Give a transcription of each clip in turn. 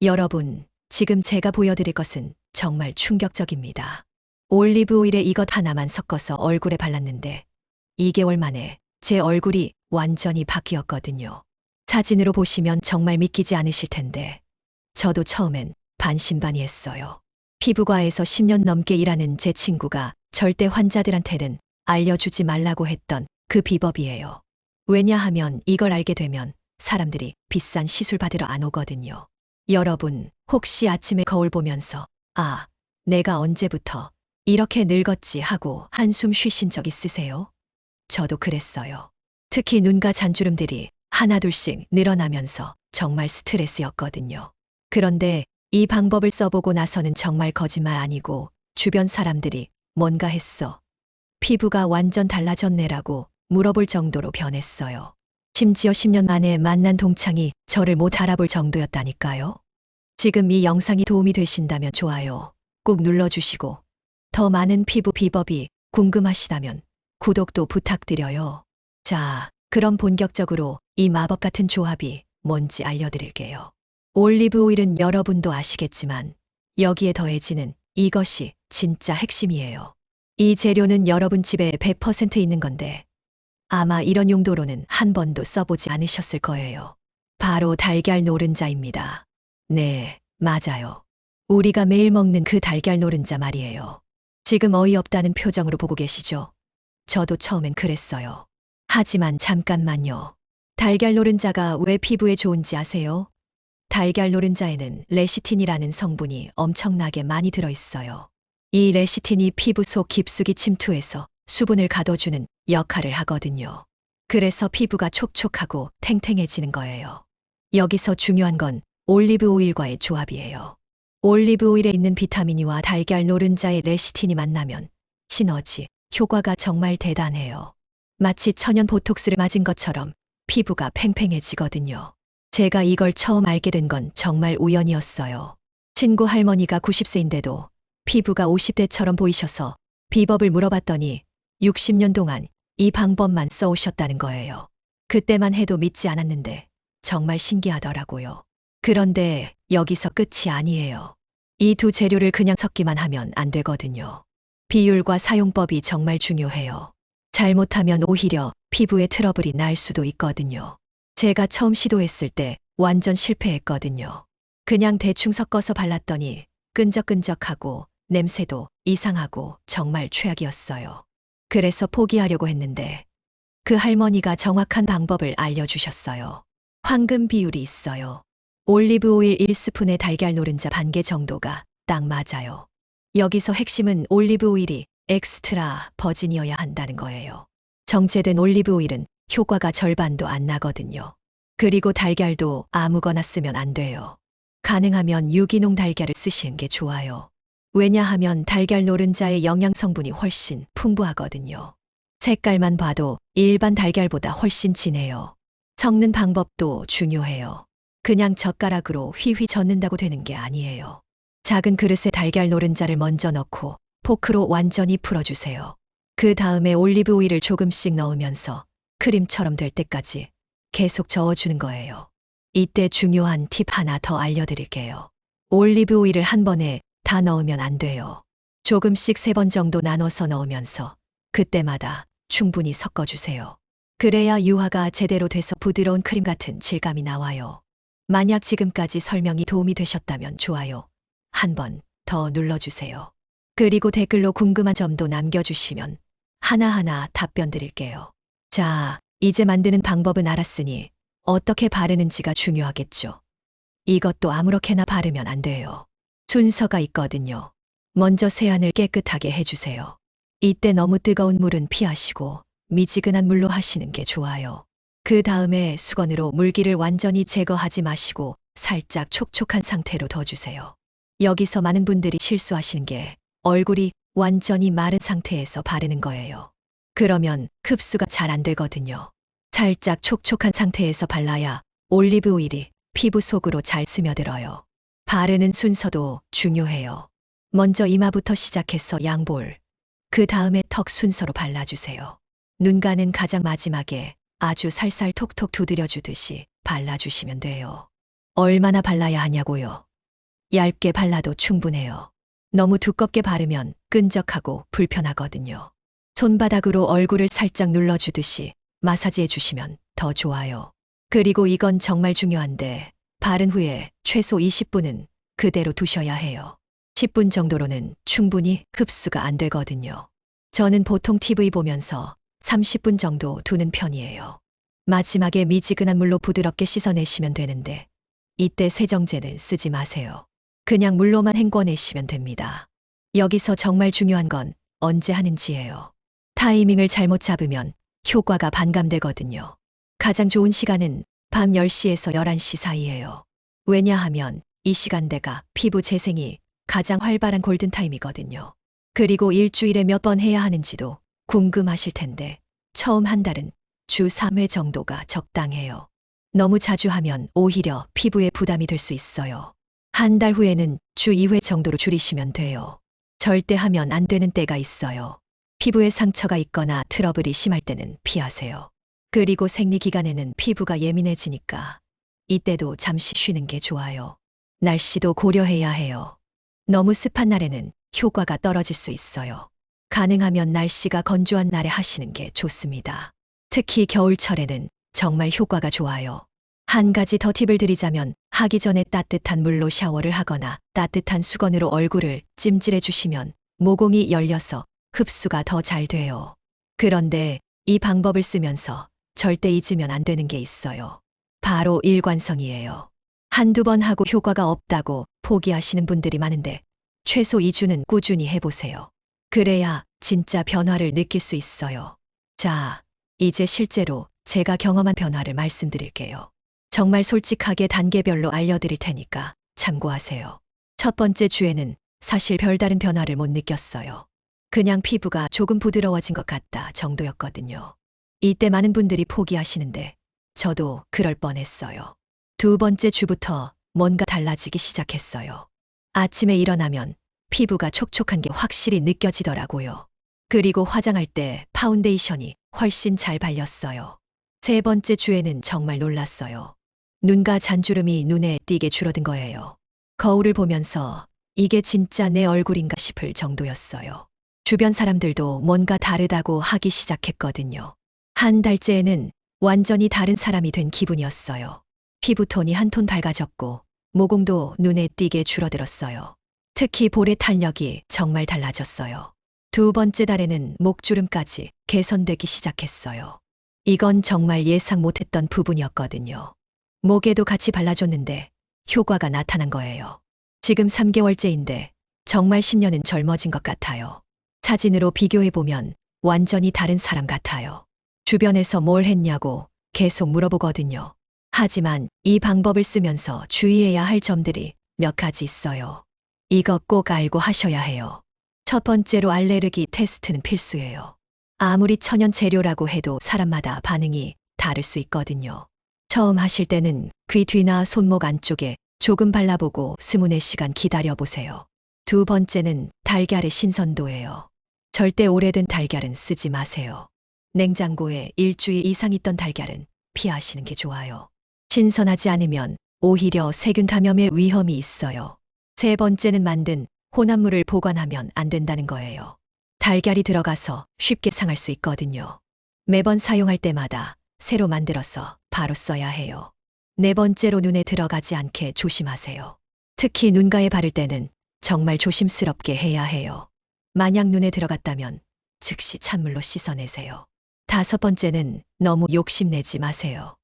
여러분, 지금 제가 보여드릴 것은 정말 충격적입니다. 올리브 오일에 이것 하나만 섞어서 얼굴에 발랐는데 2개월 만에 제 얼굴이 완전히 바뀌었거든요. 사진으로 보시면 정말 믿기지 않으실 텐데 저도 처음엔 반신반의했어요. 피부과에서 10년 넘게 일하는 제 친구가 절대 환자들한테는 알려주지 말라고 했던 그 비법이에요. 왜냐하면 이걸 알게 되면 사람들이 비싼 시술 받으러 안 오거든요. 여러분, 혹시 아침에 거울 보면서 아, 내가 언제부터 이렇게 늙었지 하고 한숨 쉬신 적 있으세요? 저도 그랬어요. 특히 눈가 잔주름들이 하나둘씩 늘어나면서 정말 스트레스였거든요. 그런데 이 방법을 써보고 나서는 정말 거짓말 아니고 주변 사람들이 뭔가 했어. 피부가 완전 달라졌네라고 물어볼 정도로 변했어요. 심지어 10년 만에 만난 동창이 저를 못 알아볼 정도였다니까요. 지금 이 영상이 도움이 되신다면 좋아요 꾹 눌러주시고 더 많은 피부 비법이 궁금하시다면 구독도 부탁드려요. 자, 그럼 본격적으로 이 마법 같은 조합이 뭔지 알려드릴게요. 올리브 오일은 여러분도 아시겠지만 여기에 더해지는 이것이 진짜 핵심이에요. 이 재료는 여러분 집에 100% 있는 건데 아마 이런 용도로는 한 번도 써보지 않으셨을 거예요. 바로 달걀 노른자입니다. 네, 맞아요. 우리가 매일 먹는 그 달걀 노른자 말이에요. 지금 어이없다는 표정으로 보고 계시죠? 저도 처음엔 그랬어요. 하지만 잠깐만요. 달걀 노른자가 왜 피부에 좋은지 아세요? 달걀 노른자에는 레시틴이라는 성분이 엄청나게 많이 들어있어요. 이 레시틴이 피부 속 깊숙이 침투해서 수분을 가둬주는 역할을 하거든요. 그래서 피부가 촉촉하고 탱탱해지는 거예요. 여기서 중요한 건 올리브 오일과의 조합이에요. 올리브 오일에 있는 비타민이와 달걀 노른자의 레시틴이 만나면 시너지 효과가 정말 대단해요. 마치 천연 보톡스를 맞은 것처럼 피부가 팽팽해지거든요. 제가 이걸 처음 알게 된 건 정말 우연이었어요. 친구 할머니가 90세인데도 피부가 50대처럼 보이셔서 비법을 물어봤더니 60년 동안 이 방법만 써오셨다는 거예요. 그때만 해도 믿지 않았는데 정말 신기하더라고요. 그런데 여기서 끝이 아니에요. 이 두 재료를 그냥 섞기만 하면 안 되거든요. 비율과 사용법이 정말 중요해요. 잘못하면 오히려 피부에 트러블이 날 수도 있거든요. 제가 처음 시도했을 때 완전 실패했거든요. 그냥 대충 섞어서 발랐더니 끈적끈적하고 냄새도 이상하고 정말 최악이었어요. 그래서 포기하려고 했는데 그 할머니가 정확한 방법을 알려주셨어요. 황금 비율이 있어요. 올리브 오일 1스푼에 달걀 노른자 반 개 정도가 딱 맞아요. 여기서 핵심은 올리브 오일이 엑스트라 버진이어야 한다는 거예요. 정제된 올리브 오일은 효과가 절반도 안 나거든요. 그리고 달걀도 아무거나 쓰면 안 돼요. 가능하면 유기농 달걀을 쓰시는 게 좋아요. 왜냐하면 달걀 노른자의 영양 성분이 훨씬 풍부하거든요. 색깔만 봐도 일반 달걀보다 훨씬 진해요. 섞는 방법도 중요해요. 그냥 젓가락으로 휘휘 젓는다고 되는 게 아니에요. 작은 그릇에 달걀 노른자를 먼저 넣고 포크로 완전히 풀어주세요. 그 다음에 올리브 오일을 조금씩 넣으면서 크림처럼 될 때까지 계속 저어주는 거예요. 이때 중요한 팁 하나 더 알려드릴게요. 올리브 오일을 한 번에 다 넣으면 안 돼요. 조금씩 3번 정도 나눠서 넣으면서 그때마다 충분히 섞어주세요. 그래야 유화가 제대로 돼서 부드러운 크림 같은 질감이 나와요. 만약 지금까지 설명이 도움이 되셨다면 좋아요 한 번 더 눌러주세요. 그리고 댓글로 궁금한 점도 남겨주시면 하나하나 답변 드릴게요. 자, 이제 만드는 방법은 알았으니 어떻게 바르는지가 중요하겠죠. 이것도 아무렇게나 바르면 안 돼요. 순서가 있거든요. 먼저 세안을 깨끗하게 해주세요. 이때 너무 뜨거운 물은 피하시고 미지근한 물로 하시는 게 좋아요. 그 다음에 수건으로 물기를 완전히 제거하지 마시고 살짝 촉촉한 상태로 둬주세요. 여기서 많은 분들이 실수하시는 게 얼굴이 완전히 마른 상태에서 바르는 거예요. 그러면 흡수가 잘 안 되거든요. 살짝 촉촉한 상태에서 발라야 올리브 오일이 피부 속으로 잘 스며들어요. 바르는 순서도 중요해요. 먼저 이마부터 시작해서 양볼, 그 다음에 턱 순서로 발라주세요. 눈가는 가장 마지막에 아주 살살 톡톡 두드려주듯이 발라주시면 돼요. 얼마나 발라야 하냐고요? 얇게 발라도 충분해요. 너무 두껍게 바르면 끈적하고 불편하거든요. 손바닥으로 얼굴을 살짝 눌러주듯이 마사지해 주시면 더 좋아요. 그리고 이건 정말 중요한데 바른 후에 최소 20분은 그대로 두셔야 해요. 10분 정도로는 충분히 흡수가 안 되거든요. 저는 보통 TV 보면서 30분 정도 두는 편이에요. 마지막에 미지근한 물로 부드럽게 씻어내시면 되는데 이때 세정제는 쓰지 마세요. 그냥 물로만 헹궈내시면 됩니다. 여기서 정말 중요한 건 언제 하는지예요. 타이밍을 잘못 잡으면 효과가 반감되거든요. 가장 좋은 시간은 밤 10시에서 11시 사이예요. 왜냐하면 이 시간대가 피부 재생이 가장 활발한 골든타임이거든요. 그리고 일주일에 몇 번 해야 하는지도 궁금하실 텐데 처음 한 달은 주 3회 정도가 적당해요. 너무 자주 하면 오히려 피부에 부담이 될 수 있어요. 한 달 후에는 주 2회 정도로 줄이시면 돼요. 절대 하면 안 되는 때가 있어요. 피부에 상처가 있거나 트러블이 심할 때는 피하세요. 그리고 생리 기간에는 피부가 예민해지니까 이때도 잠시 쉬는 게 좋아요. 날씨도 고려해야 해요. 너무 습한 날에는 효과가 떨어질 수 있어요. 가능하면 날씨가 건조한 날에 하시는 게 좋습니다. 특히 겨울철에는 정말 효과가 좋아요. 한 가지 더 팁을 드리자면 하기 전에 따뜻한 물로 샤워를 하거나 따뜻한 수건으로 얼굴을 찜질해 주시면 모공이 열려서 흡수가 더 잘 돼요. 그런데 이 방법을 쓰면서 절대 잊으면 안 되는 게 있어요. 바로 일관성이에요. 한두 번 하고 효과가 없다고 포기하시는 분들이 많은데 최소 2주는 꾸준히 해보세요. 그래야 진짜 변화를 느낄 수 있어요. 자, 이제 실제로 제가 경험한 변화를 말씀드릴게요. 정말 솔직하게 단계별로 알려드릴 테니까 참고하세요. 첫 번째 주에는 사실 별다른 변화를 못 느꼈어요. 그냥 피부가 조금 부드러워진 것 같다 정도였거든요. 이때 많은 분들이 포기하시는데 저도 그럴 뻔했어요. 두 번째 주부터 뭔가 달라지기 시작했어요. 아침에 일어나면 피부가 촉촉한 게 확실히 느껴지더라고요. 그리고 화장할 때 파운데이션이 훨씬 잘 발렸어요. 세 번째 주에는 정말 놀랐어요. 눈가 잔주름이 눈에 띄게 줄어든 거예요. 거울을 보면서 이게 진짜 내 얼굴인가 싶을 정도였어요. 주변 사람들도 뭔가 다르다고 하기 시작했거든요. 한 달째에는 완전히 다른 사람이 된 기분이었어요. 피부톤이 한 톤 밝아졌고 모공도 눈에 띄게 줄어들었어요. 특히 볼의 탄력이 정말 달라졌어요. 두 번째 달에는 목주름까지 개선되기 시작했어요. 이건 정말 예상 못했던 부분이었거든요. 목에도 같이 발라줬는데 효과가 나타난 거예요. 지금 3개월째인데 정말 10년은 젊어진 것 같아요. 사진으로 비교해보면 완전히 다른 사람 같아요. 주변에서 뭘 했냐고 계속 물어보거든요. 하지만 이 방법을 쓰면서 주의해야 할 점들이 몇 가지 있어요. 이거 꼭 알고 하셔야 해요. 첫 번째로 알레르기 테스트는 필수예요. 아무리 천연 재료라고 해도 사람마다 반응이 다를 수 있거든요. 처음 하실 때는 귀 뒤나 손목 안쪽에 조금 발라보고 24시간 기다려보세요. 두 번째는 달걀의 신선도예요. 절대 오래된 달걀은 쓰지 마세요. 냉장고에 일주일 이상 있던 달걀은 피하시는 게 좋아요. 신선하지 않으면 오히려 세균 감염의 위험이 있어요. 세 번째는 만든 혼합물을 보관하면 안 된다는 거예요. 달걀이 들어가서 쉽게 상할 수 있거든요. 매번 사용할 때마다 새로 만들어서 바로 써야 해요. 네 번째로 눈에 들어가지 않게 조심하세요. 특히 눈가에 바를 때는 정말 조심스럽게 해야 해요. 만약 눈에 들어갔다면 즉시 찬물로 씻어내세요. 다섯 번째는 너무 욕심내지 마세요.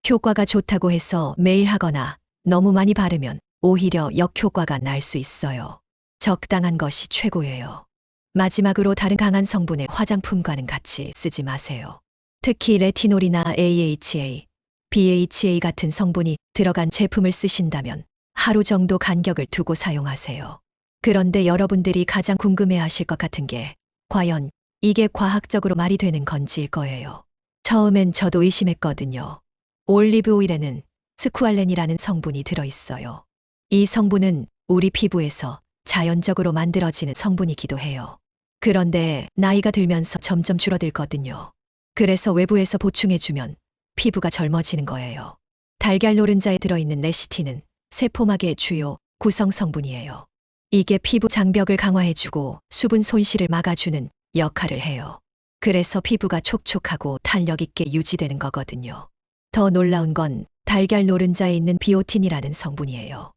효과가 좋다고 해서 매일 하거나 너무 많이 바르면 오히려 역효과가 날 수 있어요. 적당한 것이 최고예요. 마지막으로 다른 강한 성분의 화장품과는 같이 쓰지 마세요. 특히 레티놀이나 AHA, BHA 같은 성분이 들어간 제품을 쓰신다면 하루 정도 간격을 두고 사용하세요. 그런데 여러분들이 가장 궁금해하실 것 같은 게 과연 이게 과학적으로 말이 되는 건지일 거예요. 처음엔 저도 의심했거든요. 올리브 오일에는 스쿠알렌이라는 성분이 들어있어요. 이 성분은 우리 피부에서 자연적으로 만들어지는 성분이기도 해요. 그런데 나이가 들면서 점점 줄어들거든요. 그래서 외부에서 보충해주면 피부가 젊어지는 거예요. 달걀 노른자에 들어있는 레시틴은 세포막의 주요 구성 성분이에요. 이게 피부 장벽을 강화해주고 수분 손실을 막아주는 역할을 해요. 그래서 피부가 촉촉하고 탄력 있게 유지되는 거거든요. 더 놀라운 건 달걀 노른자에 있는 비오틴이라는 성분이에요.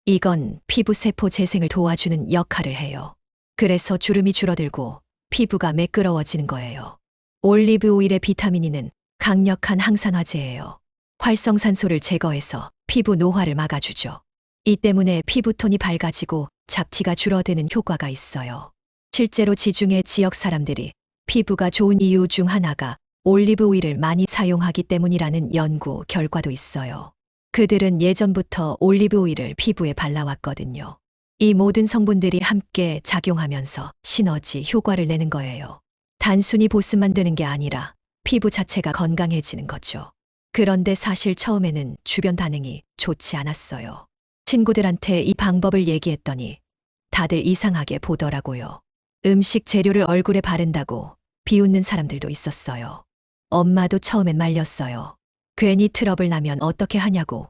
이건 피부 세포 재생을 도와주는 역할을 해요. 그래서 주름이 줄어들고 피부가 매끄러워지는 거예요. 올리브 오일의 비타민 E는 강력한 항산화제예요. 활성산소를 제거해서 피부 노화를 막아주죠. 이 때문에 피부톤이 밝아지고 잡티가 줄어드는 효과가 있어요. 실제로 지중해 지역 사람들이 피부가 좋은 이유 중 하나가 올리브 오일을 많이 사용하기 때문이라는 연구 결과도 있어요. 그들은 예전부터 올리브 오일을 피부에 발라왔거든요. 이 모든 성분들이 함께 작용하면서 시너지 효과를 내는 거예요. 단순히 보습만 되는 게 아니라 피부 자체가 건강해지는 거죠. 그런데 사실 처음에는 주변 반응이 좋지 않았어요. 친구들한테 이 방법을 얘기했더니 다들 이상하게 보더라고요. 음식 재료를 얼굴에 바른다고 비웃는 사람들도 있었어요. 엄마도 처음엔 말렸어요. 괜히 트러블 나면 어떻게 하냐고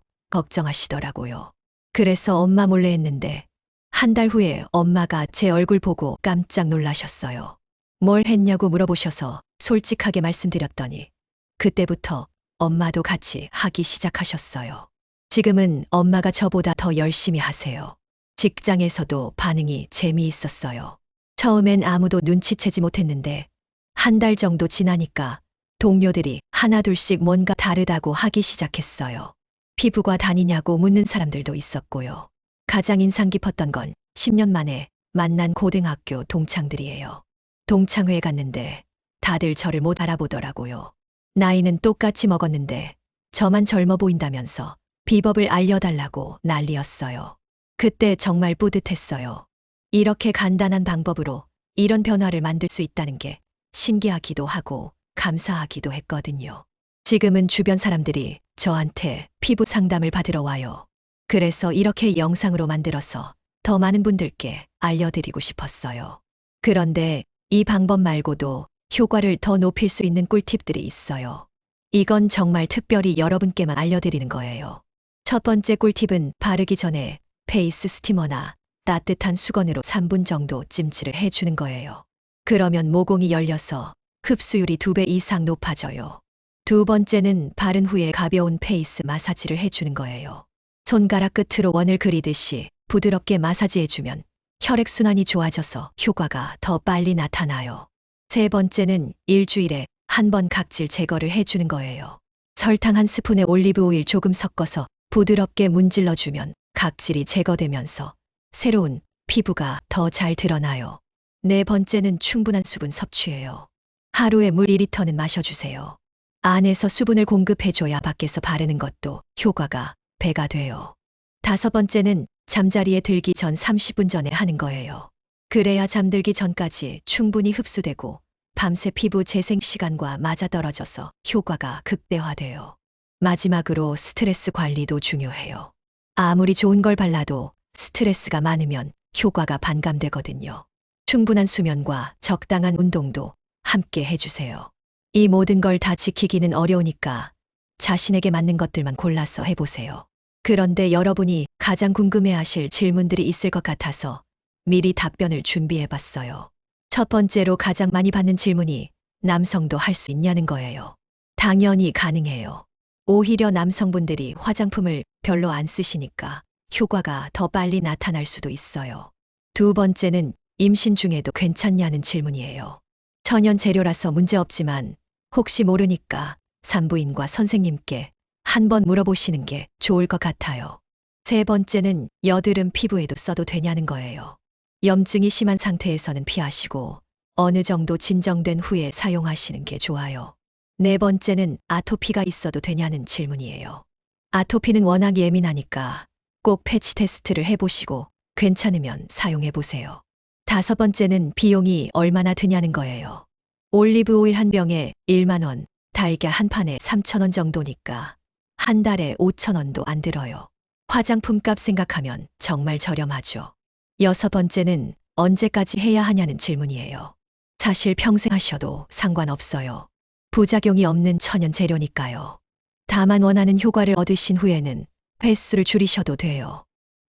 걱정하시더라고요. 그래서 엄마 몰래 했는데 한 달 후에 엄마가 제 얼굴 보고 깜짝 놀라셨어요. 뭘 했냐고 물어보셔서 솔직하게 말씀드렸더니 그때부터 엄마도 같이 하기 시작하셨어요. 지금은 엄마가 저보다 더 열심히 하세요. 직장에서도 반응이 재미있었어요. 처음엔 아무도 눈치채지 못했는데 한 달 정도 지나니까 동료들이 하나둘씩 뭔가 다르다고 하기 시작했어요. 피부과 다니냐고 묻는 사람들도 있었고요. 가장 인상 깊었던 건 10년 만에 만난 고등학교 동창들이에요. 동창회에 갔는데 다들 저를 못 알아보더라고요. 나이는 똑같이 먹었는데 저만 젊어 보인다면서 비법을 알려달라고 난리였어요. 그때 정말 뿌듯했어요. 이렇게 간단한 방법으로 이런 변화를 만들 수 있다는 게 신기하기도 하고 감사하기도 했거든요. 지금은 주변 사람들이 저한테 피부 상담을 받으러 와요. 그래서 이렇게 영상으로 만들어서 더 많은 분들께 알려드리고 싶었어요. 그런데 이 방법 말고도 효과를 더 높일 수 있는 꿀팁들이 있어요. 이건 정말 특별히 여러분께만 알려드리는 거예요. 첫 번째 꿀팁은 바르기 전에 페이스 스티머나 따뜻한 수건으로 3분 정도 찜질을 해주는 거예요. 그러면 모공이 열려서 흡수율이 2배 이상 높아져요. 두 번째는 바른 후에 가벼운 페이스 마사지를 해주는 거예요. 손가락 끝으로 원을 그리듯이 부드럽게 마사지해주면 혈액순환이 좋아져서 효과가 더 빨리 나타나요. 세 번째는 일주일에 한 번 각질 제거를 해주는 거예요. 설탕 한 스푼에 올리브 오일 조금 섞어서 부드럽게 문질러주면 각질이 제거되면서 새로운 피부가 더 잘 드러나요. 네 번째는 충분한 수분 섭취예요. 하루에 물 2리터는 마셔주세요. 안에서 수분을 공급해줘야 밖에서 바르는 것도 효과가 배가 돼요. 다섯 번째는 잠자리에 들기 전 30분 전에 하는 거예요. 그래야 잠들기 전까지 충분히 흡수되고 밤새 피부 재생 시간과 맞아떨어져서 효과가 극대화돼요. 마지막으로 스트레스 관리도 중요해요. 아무리 좋은 걸 발라도 스트레스가 많으면 효과가 반감되거든요. 충분한 수면과 적당한 운동도 함께 해주세요. 이 모든 걸 다 지키기는 어려우니까 자신에게 맞는 것들만 골라서 해보세요. 그런데 여러분이 가장 궁금해하실 질문들이 있을 것 같아서 미리 답변을 준비해봤어요. 첫 번째로 가장 많이 받는 질문이 남성도 할 수 있냐는 거예요. 당연히 가능해요. 오히려 남성분들이 화장품을 별로 안 쓰시니까 효과가 더 빨리 나타날 수도 있어요. 두 번째는 임신 중에도 괜찮냐는 질문이에요. 천연 재료라서 문제없지만 혹시 모르니까 산부인과 선생님께 한번 물어보시는 게 좋을 것 같아요. 세 번째는 여드름 피부에도 써도 되냐는 거예요. 염증이 심한 상태에서는 피하시고 어느 정도 진정된 후에 사용하시는 게 좋아요. 네 번째는 아토피가 있어도 되냐는 질문이에요. 아토피는 워낙 예민하니까 꼭 패치 테스트를 해보시고 괜찮으면 사용해보세요. 다섯 번째는 비용이 얼마나 드냐는 거예요. 올리브 오일 한 병에 1만 원, 달걀 한 판에 3,000원 정도니까 한 달에 5,000원도 안 들어요. 화장품 값 생각하면 정말 저렴하죠. 여섯 번째는 언제까지 해야 하냐는 질문이에요. 사실 평생 하셔도 상관없어요. 부작용이 없는 천연 재료니까요. 다만 원하는 효과를 얻으신 후에는 횟수를 줄이셔도 돼요.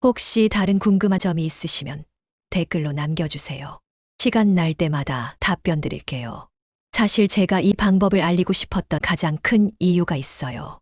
혹시 다른 궁금한 점이 있으시면 댓글로 남겨주세요. 시간 날 때마다 답변 드릴게요. 사실 제가 이 방법을 알리고 싶었던 가장 큰 이유가 있어요.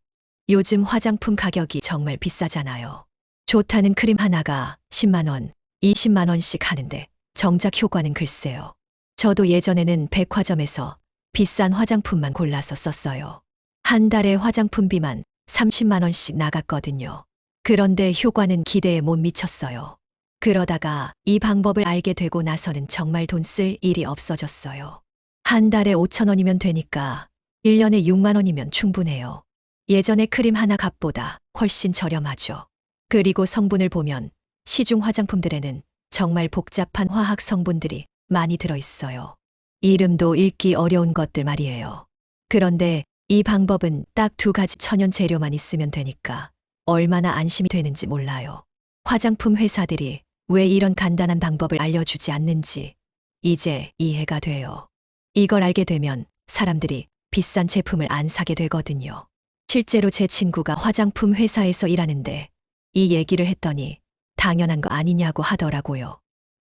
요즘 화장품 가격이 정말 비싸잖아요. 좋다는 크림 하나가 10만 원, 20만 원씩 하는데 정작 효과는 글쎄요. 저도 예전에는 백화점에서 비싼 화장품만 골라서 썼어요. 한 달에 화장품비만 30만 원씩 나갔거든요. 그런데 효과는 기대에 못 미쳤어요. 그러다가 이 방법을 알게 되고 나서는 정말 돈 쓸 일이 없어졌어요. 한 달에 5천 원이면 되니까 1년에 6만 원이면 충분해요. 예전에 크림 하나 값보다 훨씬 저렴하죠. 그리고 성분을 보면 시중 화장품들에는 정말 복잡한 화학 성분들이 많이 들어있어요. 이름도 읽기 어려운 것들 말이에요. 그런데 이 방법은 딱 2가지 천연 재료만 있으면 되니까 얼마나 안심이 되는지 몰라요. 화장품 회사들이 왜 이런 간단한 방법을 알려주지 않는지 이제 이해가 돼요. 이걸 알게 되면 사람들이 비싼 제품을 안 사게 되거든요. 실제로 제 친구가 화장품 회사에서 일하는데 이 얘기를 했더니 당연한 거 아니냐고 하더라고요.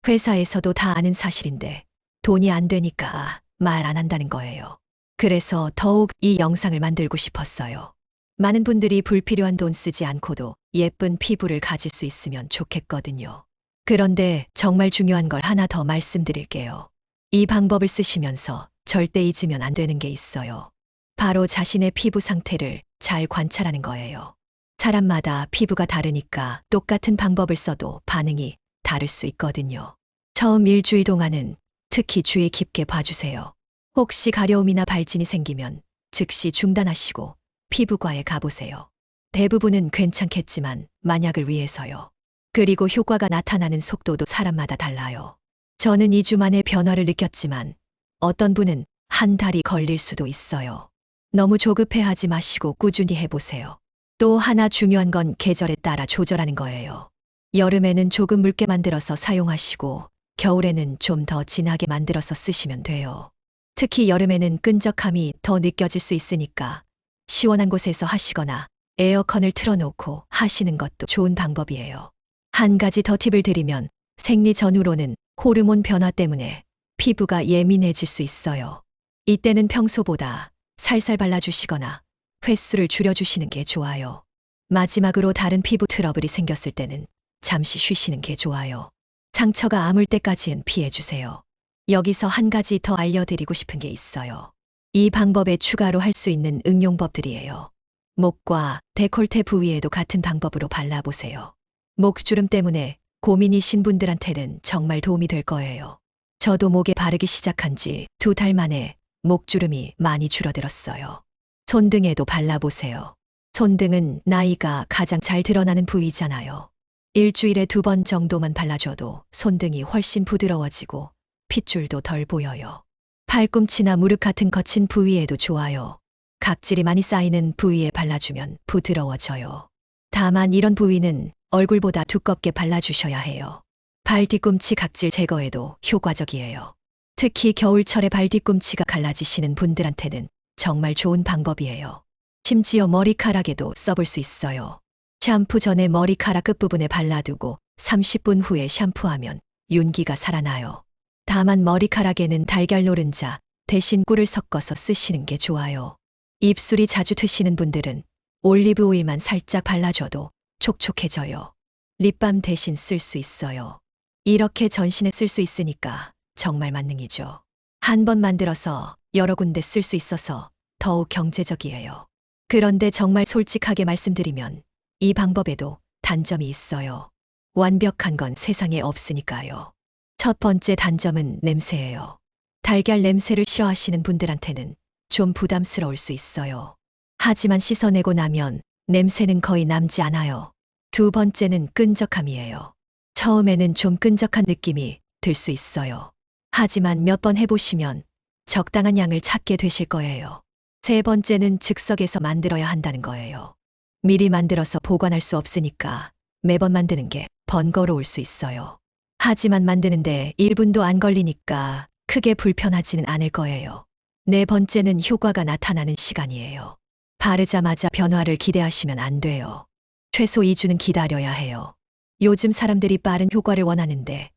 회사에서도 다 아는 사실인데 돈이 안 되니까 말 안 한다는 거예요. 그래서 더욱 이 영상을 만들고 싶었어요. 많은 분들이 불필요한 돈 쓰지 않고도 예쁜 피부를 가질 수 있으면 좋겠거든요. 그런데 정말 중요한 걸 하나 더 말씀드릴게요. 이 방법을 쓰시면서 절대 잊으면 안 되는 게 있어요. 바로 자신의 피부 상태를 잘 관찰하는 거예요. 사람마다 피부가 다르니까 똑같은 방법을 써도 반응이 다를 수 있거든요. 처음 일주일 동안은 특히 주의 깊게 봐주세요. 혹시 가려움이나 발진이 생기면 즉시 중단하시고 피부과에 가보세요. 대부분은 괜찮겠지만 만약을 위해서요. 그리고 효과가 나타나는 속도도 사람마다 달라요. 저는 2주 만에 변화를 느꼈지만 어떤 분은 한 달이 걸릴 수도 있어요. 너무 조급해하지 마시고 꾸준히 해보세요. 또 하나 중요한 건 계절에 따라 조절하는 거예요. 여름에는 조금 묽게 만들어서 사용하시고 겨울에는 좀 더 진하게 만들어서 쓰시면 돼요. 특히 여름에는 끈적함이 더 느껴질 수 있으니까 시원한 곳에서 하시거나 에어컨을 틀어놓고 하시는 것도 좋은 방법이에요. 한 가지 더 팁을 드리면 생리 전후로는 호르몬 변화 때문에 피부가 예민해질 수 있어요. 이때는 평소보다 살살 발라주시거나 횟수를 줄여주시는 게 좋아요. 마지막으로 다른 피부 트러블이 생겼을 때는 잠시 쉬시는 게 좋아요. 상처가 아물 때까지는 피해주세요. 여기서 한 가지 더 알려드리고 싶은 게 있어요. 이 방법에 추가로 할 수 있는 응용법들이에요. 목과 데콜테 부위에도 같은 방법으로 발라보세요. 목주름 때문에 고민이신 분들한테는 정말 도움이 될 거예요. 저도 목에 바르기 시작한 지 2달 만에 목주름이 많이 줄어들었어요. 손등에도 발라보세요. 손등은 나이가 가장 잘 드러나는 부위잖아요. 일주일에 2번 정도만 발라줘도 손등이 훨씬 부드러워지고 핏줄도 덜 보여요. 팔꿈치나 무릎 같은 거친 부위에도 좋아요. 각질이 많이 쌓이는 부위에 발라주면 부드러워져요. 다만 이런 부위는 얼굴보다 두껍게 발라주셔야 해요. 발 뒤꿈치 각질 제거에도 효과적이에요. 특히 겨울철에 발 뒤꿈치가 갈라지시는 분들한테는 정말 좋은 방법이에요. 심지어 머리카락에도 써볼 수 있어요. 샴푸 전에 머리카락 끝부분에 발라두고 30분 후에 샴푸하면 윤기가 살아나요. 다만 머리카락에는 달걀 노른자 대신 꿀을 섞어서 쓰시는 게 좋아요. 입술이 자주 트시는 분들은 올리브 오일만 살짝 발라줘도 촉촉해져요. 립밤 대신 쓸 수 있어요. 이렇게 전신에 쓸 수 있으니까 정말 만능이죠. 한 번 만들어서 여러 군데 쓸 수 있어서 더욱 경제적이에요. 그런데 정말 솔직하게 말씀드리면 이 방법에도 단점이 있어요. 완벽한 건 세상에 없으니까요. 첫 번째 단점은 냄새예요. 달걀 냄새를 싫어하시는 분들한테는 좀 부담스러울 수 있어요. 하지만 씻어내고 나면 냄새는 거의 남지 않아요. 2번째는 끈적함이에요. 처음에는 좀 끈적한 느낌이 들 수 있어요. 하지만 몇 번 해보시면 적당한 양을 찾게 되실 거예요. 3번째는 즉석에서 만들어야 한다는 거예요. 미리 만들어서 보관할 수 없으니까 매번 만드는 게 번거로울 수 있어요. 하지만 만드는데 1분도 안 걸리니까 크게 불편하지는 않을 거예요. 4번째는 효과가 나타나는 시간이에요. 바르자마자 변화를 기대하시면 안 돼요. 최소 2주는 기다려야 해요. 요즘 사람들이 빠른 효과를 원하는데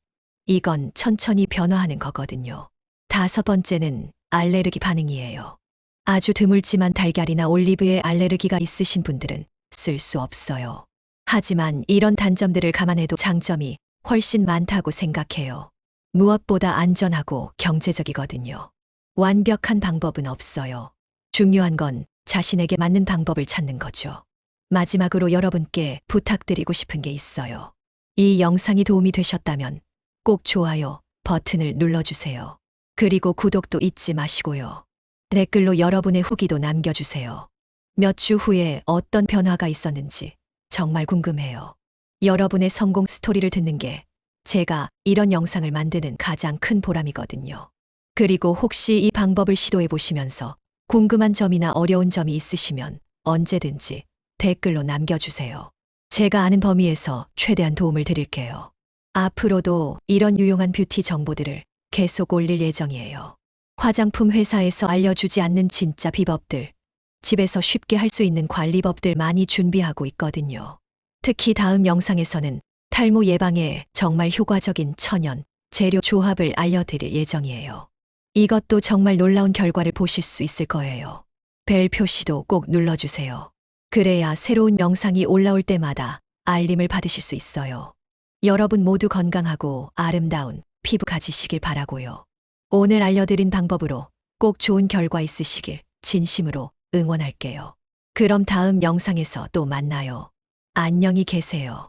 이건 천천히 변화하는 거거든요. 5번째는 알레르기 반응이에요. 아주 드물지만 달걀이나 올리브에 알레르기가 있으신 분들은 쓸 수 없어요. 하지만 이런 단점들을 감안해도 장점이 훨씬 많다고 생각해요. 무엇보다 안전하고 경제적이거든요. 완벽한 방법은 없어요. 중요한 건 자신에게 맞는 방법을 찾는 거죠. 마지막으로 여러분께 부탁드리고 싶은 게 있어요. 이 영상이 도움이 되셨다면 꼭 좋아요 버튼을 눌러주세요. 그리고 구독도 잊지 마시고요. 댓글로 여러분의 후기도 남겨주세요. 몇 주 후에 어떤 변화가 있었는지 정말 궁금해요. 여러분의 성공 스토리를 듣는 게 제가 이런 영상을 만드는 가장 큰 보람이거든요. 그리고 혹시 이 방법을 시도해 보시면서 궁금한 점이나 어려운 점이 있으시면 언제든지 댓글로 남겨주세요. 제가 아는 범위에서 최대한 도움을 드릴게요. 앞으로도 이런 유용한 뷰티 정보들을 계속 올릴 예정이에요. 화장품 회사에서 알려주지 않는 진짜 비법들, 집에서 쉽게 할 수 있는 관리법들 많이 준비하고 있거든요. 특히 다음 영상에서는 탈모 예방에 정말 효과적인 천연 재료 조합을 알려드릴 예정이에요. 이것도 정말 놀라운 결과를 보실 수 있을 거예요. 벨 표시도 꼭 눌러주세요. 그래야 새로운 영상이 올라올 때마다 알림을 받으실 수 있어요. 여러분 모두 건강하고 아름다운 피부 가지시길 바라고요. 오늘 알려드린 방법으로 꼭 좋은 결과 있으시길 진심으로 응원할게요. 그럼 다음 영상에서 또 만나요. 안녕히 계세요.